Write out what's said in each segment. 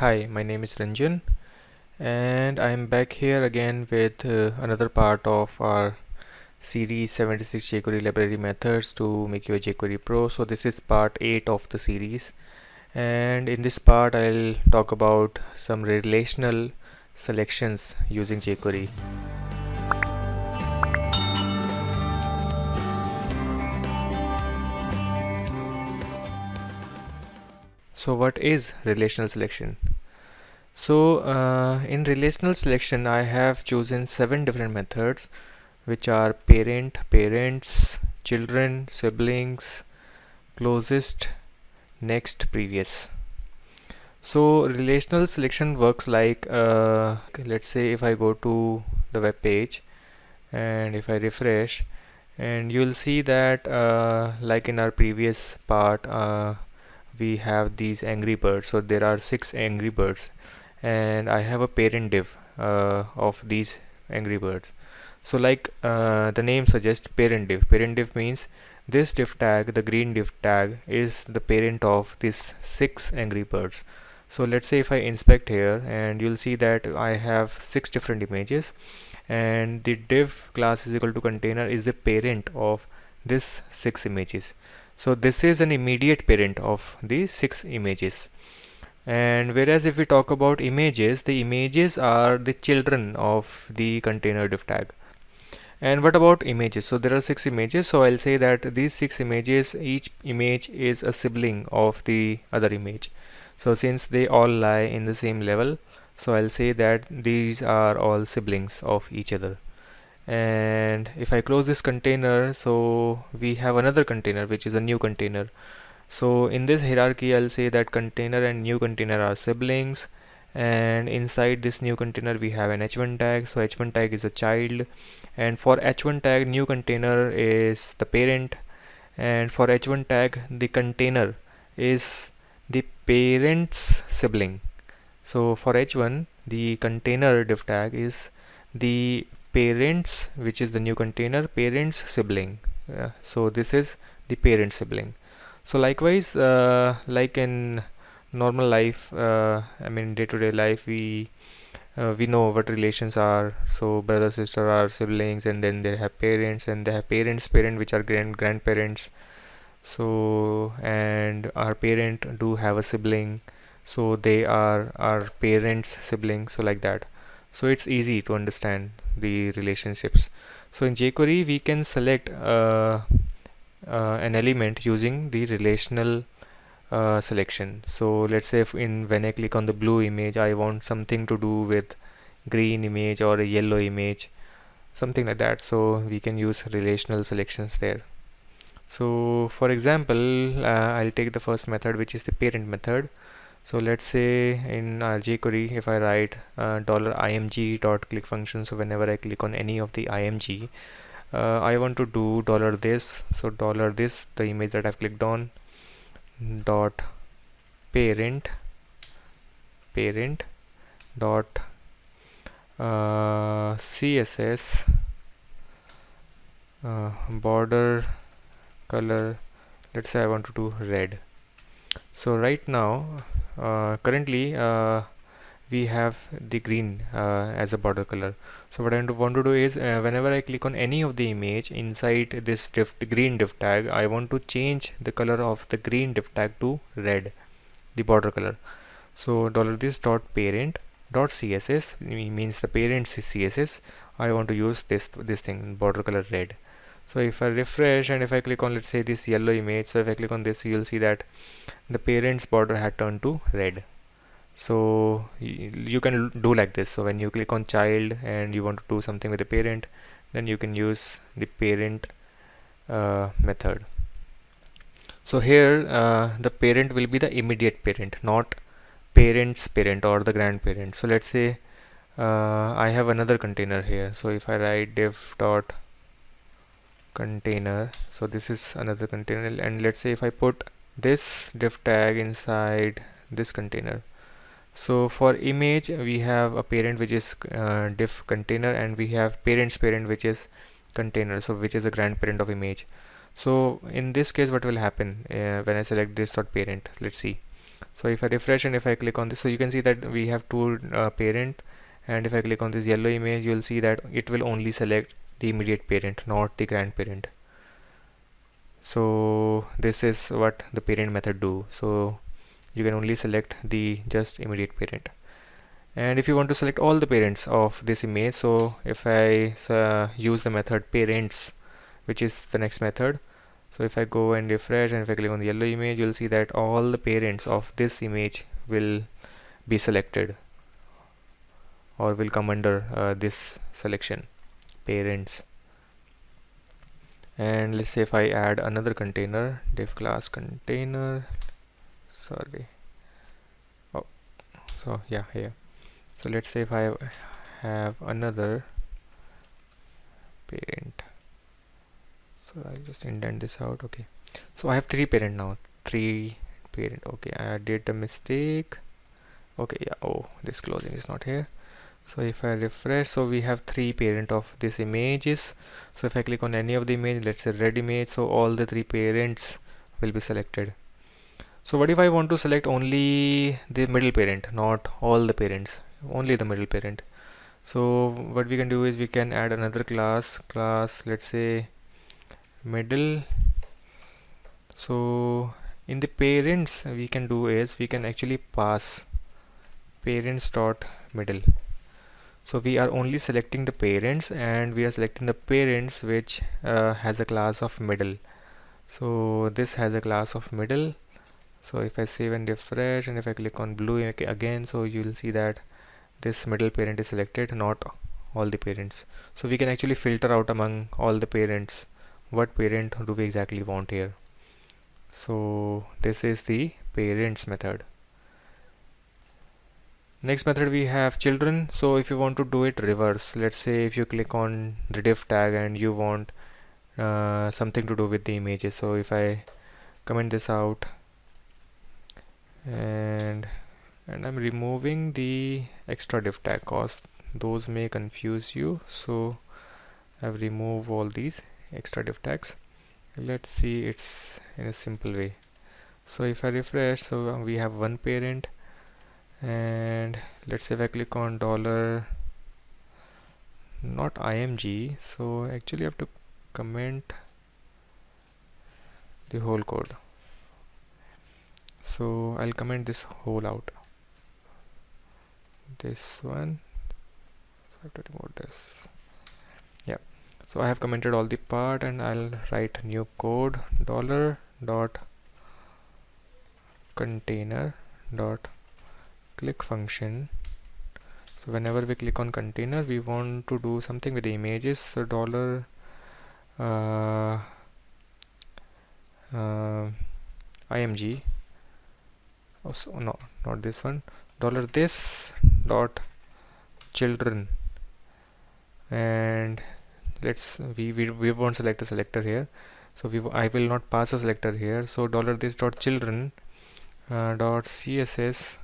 Hi, my name is Ranjan and I'm back here again with another part of our series 76 jQuery library methods to make you a jQuery pro. So this is part 8 of the series, and in this part I'll talk about some relational selections using jQuery. So what is relational selection? So in relational selection I have chosen 7 different methods, which are parent, parents, children, siblings, closest, next, previous. So relational selection works like let's say if I go to the web page and if I refresh, and you'll see that like in our previous part we have these angry birds. So there are 6 angry birds and I have a parent div of these angry birds. So like the name suggests, parent div. Parent div means this div tag, the green div tag, is the parent of these 6 angry birds. So let's say if I inspect here, and you'll see that I have 6 different images, and the div class is equal to container is the parent of this 6 images. So this is an immediate parent of the 6 images. And whereas if we talk about images, the images are the children of the container div tag. And what about images? So there are 6 images, so I'll say that these 6 images, each image is a sibling of the other image. So since they all lie in the same level, so I'll say that these are all siblings of each other. And if I close this container, so we have another container which is a new container. So in this hierarchy I'll say that container and new container are siblings, and inside this new container we have an h1 tag. So h1 tag is a child, and for h1 tag new container is the parent, and for h1 tag the container is the parent's sibling. So for h1 the container div tag is the parents, which is the new container, parent's sibling. So this is the parent sibling. So likewise, like in normal life, I mean day-to-day life, we know what relations are. So brother sister are siblings, and then they have parents, and they have parents which are grandparents. So and our parent do have a sibling, so they are our parents sibling. So like that. So it's easy to understand the relationships. So in jQuery we can select an element using the relational selection. So let's say if when I click on the blue image, I want something to do with green image or a yellow image, something like that. So we can use relational selections there. So for example, I'll take the first method, which is the parent method. So let's say in our jQuery, if I write $img dot click function, so whenever I click on any of the img, I want to do $this. So $this, the image that I've clicked on, dot parent dot css border color, let's say I want to do red. So right now currently we have the green as a border color. So what I want to do is whenever I click on any of the image inside this green div tag, I want to change the color of the green div tag to red, the border color. So $this dot parent dot css means the parent's css. I want to use this thing, border color red. So if I refresh and if I click on, let's say, this yellow image, so if I click on this, you'll see that the parent's border had turned to red. So you can do like this. So when you click on child and you want to do something with the parent, then you can use the parent method. So here the parent will be the immediate parent, not parent's parent or the grandparent. So let's say I have another container here. So if I write div dot container, so this is another container, and let's say if I put this div tag inside this container. So for image we have a parent which is div container, and we have parent's parent which is container, so which is a grandparent of image. So in this case what will happen when I select this dot parent? Let's see. So if I refresh and if I click on this, so you can see that we have two parent, and if I click on this yellow image, you'll see that it will only select the immediate parent, not the grandparent. So this is what the parent method do. So you can only select the just immediate parent. And if you want to select all the parents of this image, so if I use the method parents, which is the next method, so if I go and refresh and if I click on the yellow image, you'll see that all the parents of this image will be selected or will come under this selection, parents. And let's say if I add another container, div class container, sorry, oh, so yeah, here. So let's say if I have another parent, so I'll just indent this out. Okay, so I have three parent now, three parent. Okay, I did a mistake. Okay, yeah, oh, this closing is not here. So if I refresh, so we have three parent of this images. So if I click on any of the image, let's say red image, so all the three parents will be selected. So what if I want to select only the middle parent, not all the parents, only the middle parent? So what we can do is we can add another class, let's say middle. So in the parents, we can do is we can actually pass parents dot middle. So we are only selecting the parents, and we are selecting the parents which has a class of middle. So this has a class of middle. So if I save and refresh and if I click on blue again, so you'll see that this middle parent is selected, not all the parents. So we can actually filter out among all the parents what parent do we exactly want here. So this is the parents method. Next method we have children. So if you want to do it reverse, let's say if you click on the div tag and you want something to do with the images. So if I comment this out and I'm removing the extra div tag cause those may confuse you, so I've removed all these extra div tags. Let's see it's in a simple way. So if I refresh, so we have one parent, and let's say if I click on dollar not img, so actually I have to comment the whole code. So I'll comment this whole out, this one, so I have to remove this. Yeah, so I have commented all the part, and I'll write new code dollar dot container dot click function. So whenever we click on container, we want to do something with the images. So dollar img, oh, so no, not this one, dollar this dot children, and let's we won't select a selector here, so I will not pass a selector here. So dollar this dot children dot css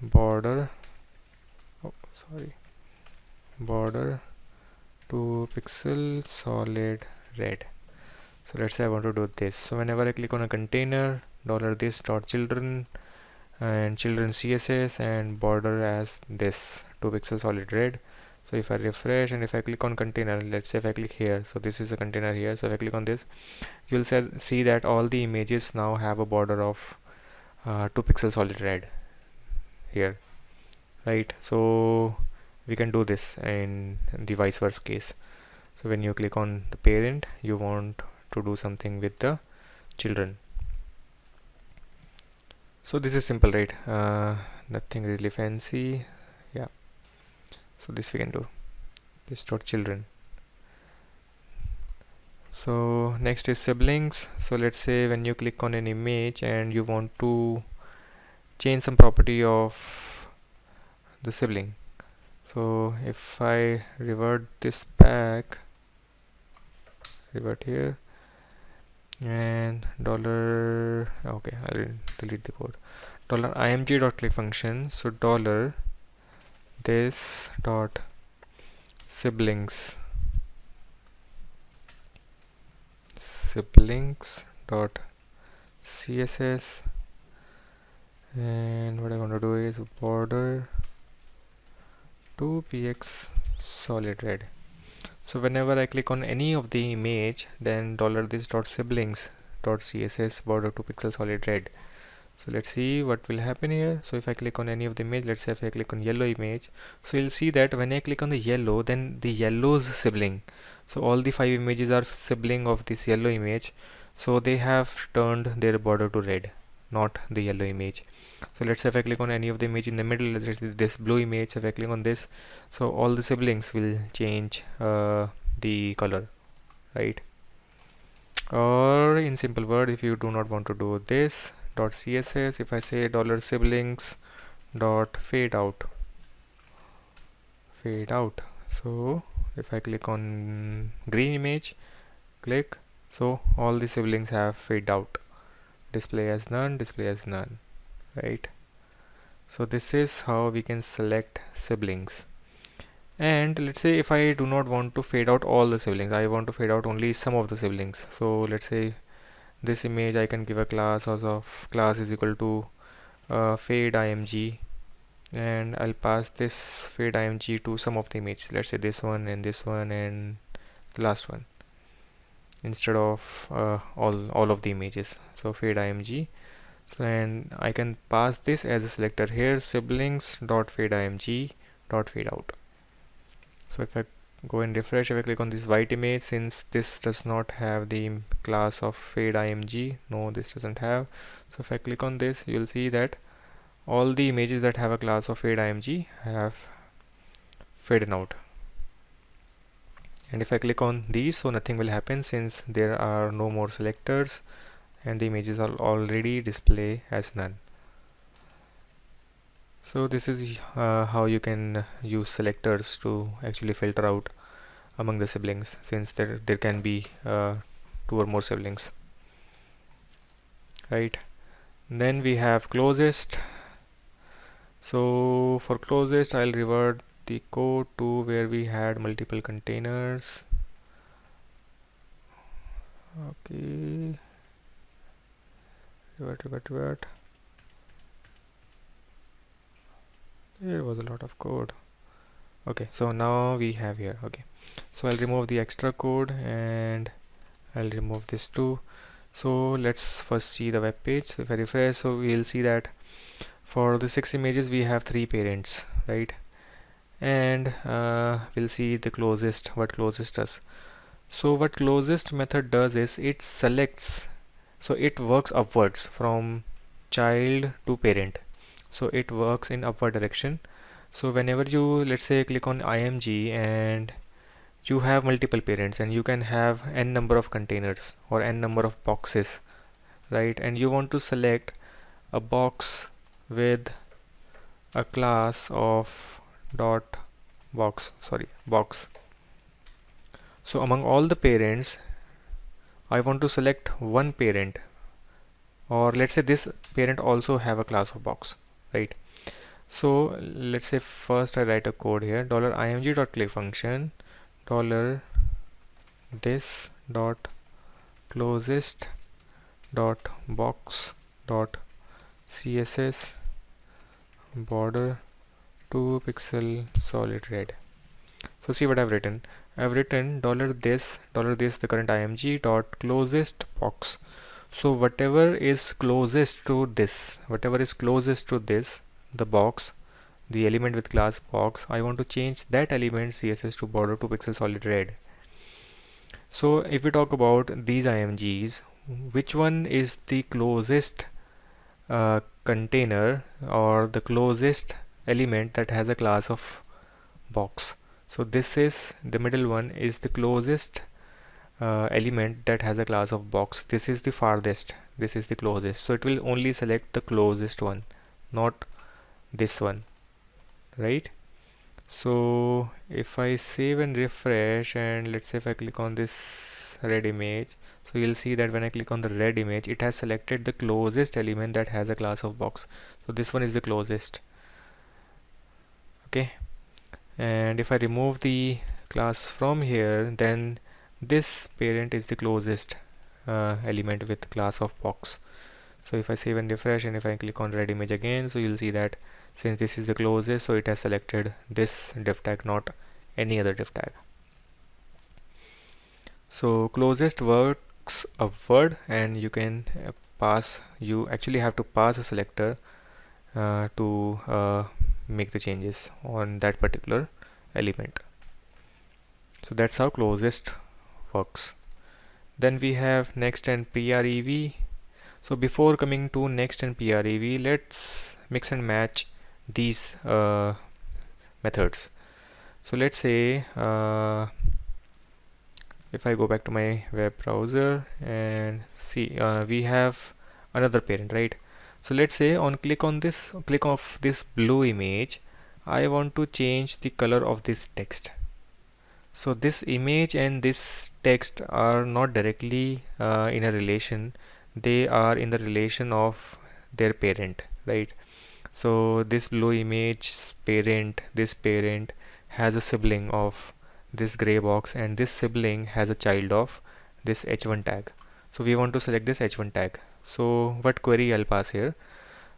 border, oh sorry, border 2 pixel solid red. So let's say I want to do this. So whenever I click on a container, dollar this dot children and children css and border as this 2 pixel solid red. So if I refresh and if I click on container, let's say if I click here, so this is a container here, so if I click on this, you'll see that all the images now have a border of 2 pixel solid red here, right? So we can do this in the vice versa case. So when you click on the parent, you want to do something with the children. So this is simple, right? Nothing really fancy. Yeah, so this we can do, this dot children. So next is siblings. So let's say when you click on an image and you want to change some property of the sibling. So if I revert this back, revert here, and dollar, okay, I'll delete the code, dollar img dot click function. So dollar this dot siblings dot css and what I'm going to do is border to px solid red. So whenever I click on any of the image, then $this dot siblings dot css border to pixel solid red. So let's see what will happen here. So if I click on any of the image, let's say if I click on yellow image, so you'll see that when I click on the yellow, then the yellow's sibling, so all the 5 images are sibling of this yellow image, so they have turned their border to red, not the yellow image. So let's say if I click on any of the image in the middle, let's say this blue image, if I click on this, so all the siblings will change the color, right? Or in simple word, if you do not want to do this dot css, if I say $siblings dot fade out, so if I click on green image, click, so all the siblings have fade out, display as none, right? So this is how we can select siblings. And let's say if I do not want to fade out all the siblings, I want to fade out only some of the siblings. So let's say this image I can give a class of class is equal to fade img, and I'll pass this fade img to some of the images, let's say this one and the last one, instead of all of the images. So fade img, so and I can pass this as a selector here, siblings dot fade img dot fade out. So if I go and refresh, if I click on this white image, since this does not have the class of fade img, no, this doesn't have. So if I click on this, you'll see that all the images that have a class of fade img have faded out. And if I click on these, so nothing will happen since there are no more selectors and the images are already display as none. So this is how you can use selectors to actually filter out among the siblings, since there can be 2 or more siblings, right? Then we have closest. So for closest, I'll revert the code to where we had multiple containers. Okay, revert. There was a lot of code. Okay, so now we have here. Okay, so I'll remove the extra code and I'll remove this too. So let's first see the web page. So if I refresh, so we'll see that for the 6 images we have 3 parents, right? And we'll see the closest, what closest does. So what closest method does is it selects, so it works upwards from child to parent, so it works in upward direction. So whenever you, let's say, click on img and you have multiple parents and you can have n number of containers or n number of boxes, right? And you want to select a box with a class of box. So among all the parents, I want to select one parent, or let's say this parent also have a class of box, right? So let's say first I write a code here, $img.click function $this dot closest dot box dot css border to pixel solid red. So see what I've written. I've written $this the current img dot closest box. So whatever is closest to this, the box, the element with class box, I want to change that element css to border to pixel solid red. So if we talk about these imgs, which one is the closest container or the closest element that has a class of box? So this is the middle one, is the closest element that has a class of box. This is the farthest, this is the closest, so it will only select the closest one, not this one, right? So if I save and refresh, and let's say if I click on this red image, so you'll see that when I click on the red image, it has selected the closest element that has a class of box. So this one is the closest. Okay, and if I remove the class from here, then this parent is the closest element with class of box. So if I save and refresh, and if I click on red image again, so you'll see that since this is the closest, so it has selected this div tag, not any other div tag. So closest works upward, and you can you actually have to pass a selector to make the changes on that particular element. So that's how closest works. Then we have next and prev. So before coming to next and prev, let's mix and match these methods. So let's say if I go back to my web browser and see, we have another parent, right? So let's say on click of this blue image, I want to change the color of this text. So this image and this text are not directly in a relation, they are in the relation of their parent, right? So this blue image parent, this parent has a sibling of this gray box, and this sibling has a child of this h1 tag. So we want to select this h1 tag. So what query I'll pass here?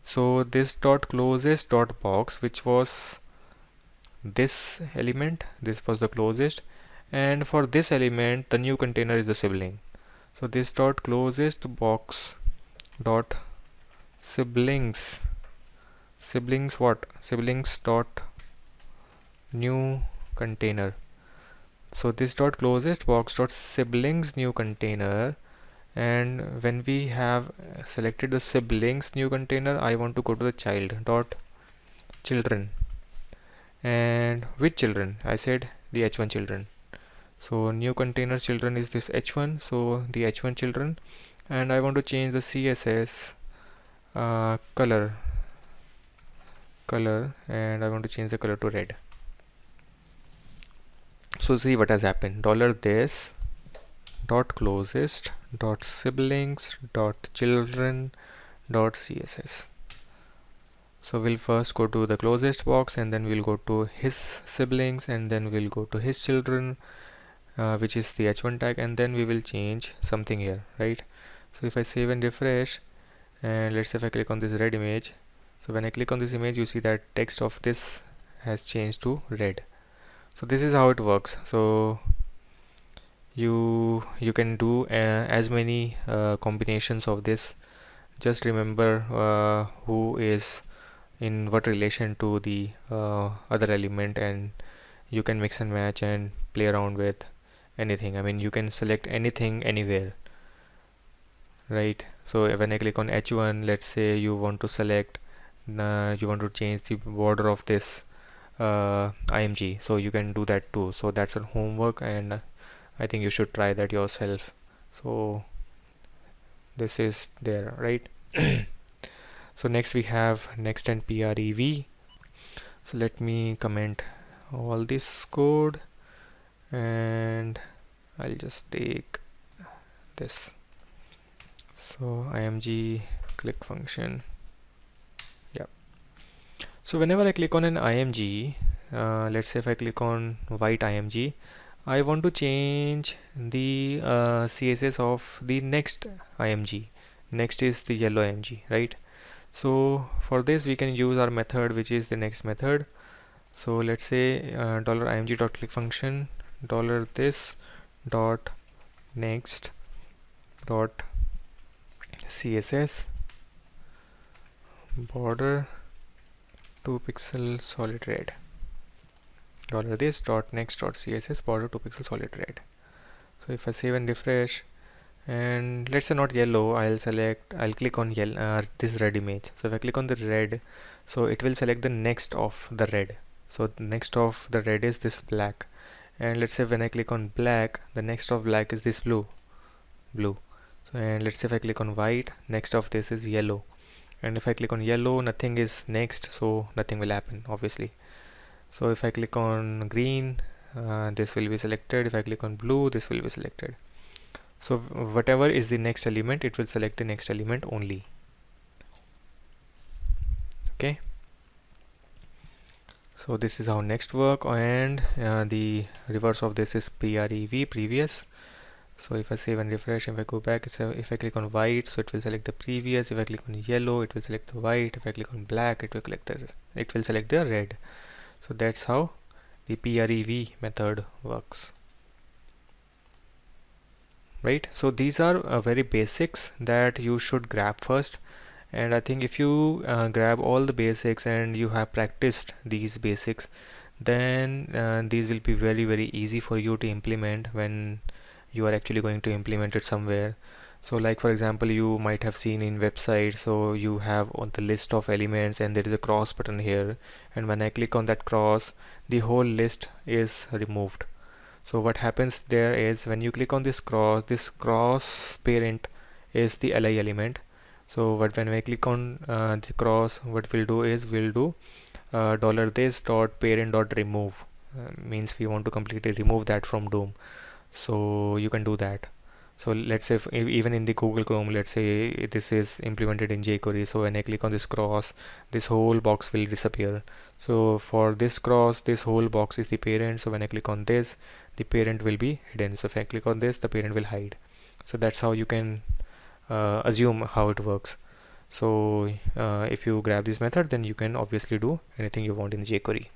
So this dot closest dot box, which was this element, this was the closest, and for this element the new container is the sibling. So this dot closest box dot siblings what? Siblings dot new container. So this dot closest box dot siblings new container, and when we have selected the siblings new container, I want to go to the child dot children. And which children? I said the h1 children. So new container children is this h1, so the h1 children, and I want to change the css color, and I want to change the color to red. So see what has happened. $this dot closest dot siblings dot children dot css. So we'll first go to the closest box, and then we'll go to his siblings, and then we'll go to his children, which is the h1 tag, and then we will change something here, right? So if I save and refresh, and let's say if I click on this red image, so when I click on this image, you see that text of this has changed to red. So this is how it works. So you can do as many combinations of this. Just remember who is in what relation to the other element, and you can mix and match and play around with anything. I mean, you can select anything anywhere, right? So when I click on h1, let's say you want to select you want to change the border of this img, so you can do that too. So that's a homework, and I think you should try that yourself. So this is there, right? So next we have next and prev. So let me comment all this code, and I'll just take this. So img click function. Yeah. So whenever I click on an img, let's say if I click on white img, I want to change the css of the next img. Next is the yellow img, right? So for this we can use our method, which is the next method. So let's say $img dot click function $this dot next dot css border 2 pixel solid red, $this dot next dot css border 2 pixel solid red. So if I save and refresh, and let's say not yellow, I'll click on yellow, this red image. So if I click on the red, so it will select the next of the red. So the next of the red is this black, and let's say when I click on black, the next of black is this blue. So, and let's say if I click on white, next of this is yellow, and if I click on yellow, nothing is next, so nothing will happen, obviously. So if I click on green, this will be selected. If I click on blue, this will be selected. So whatever is the next element, it will select the next element only. Okay. So this is how next work, and the reverse of this is prev, previous. So if I save and refresh, if I go back, if I click on white, so it will select the previous. If I click on yellow, it will select the white. If I click on black, it will select the red. So that's how the prev method works, right? So these are very basics that you should grab first, and I think if you grab all the basics and you have practiced these basics, then these will be very easy for you to implement when you are actually going to implement it somewhere. So like for example, you might have seen in website, so you have on the list of elements and there is a cross button here, and when I click on that cross, the whole list is removed. So what happens there is when you click on this cross parent is the li element. So when I click on the cross, what we'll do is we'll do $this dot parent dot remove, means we want to completely remove that from DOM. So you can do that. So let's say if even in the Google Chrome, let's say this is implemented in jQuery, so when I click on this cross, this whole box will disappear. So for this cross, this whole box is the parent, so when I click on this, the parent will be hidden. So if I click on this, the parent will hide. So that's how you can assume how it works. So if you grab this method, then you can obviously do anything you want in jQuery.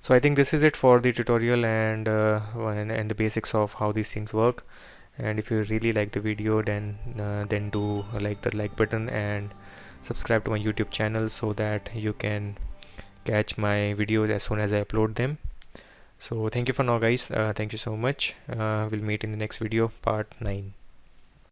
So I think this is it for the tutorial and the basics of how these things work. And if you really like the video, then do like the like button and subscribe to my YouTube channel so that you can catch my videos as soon as I upload them. So thank you for now, guys. Thank you so much. We'll meet in the next video, part 9.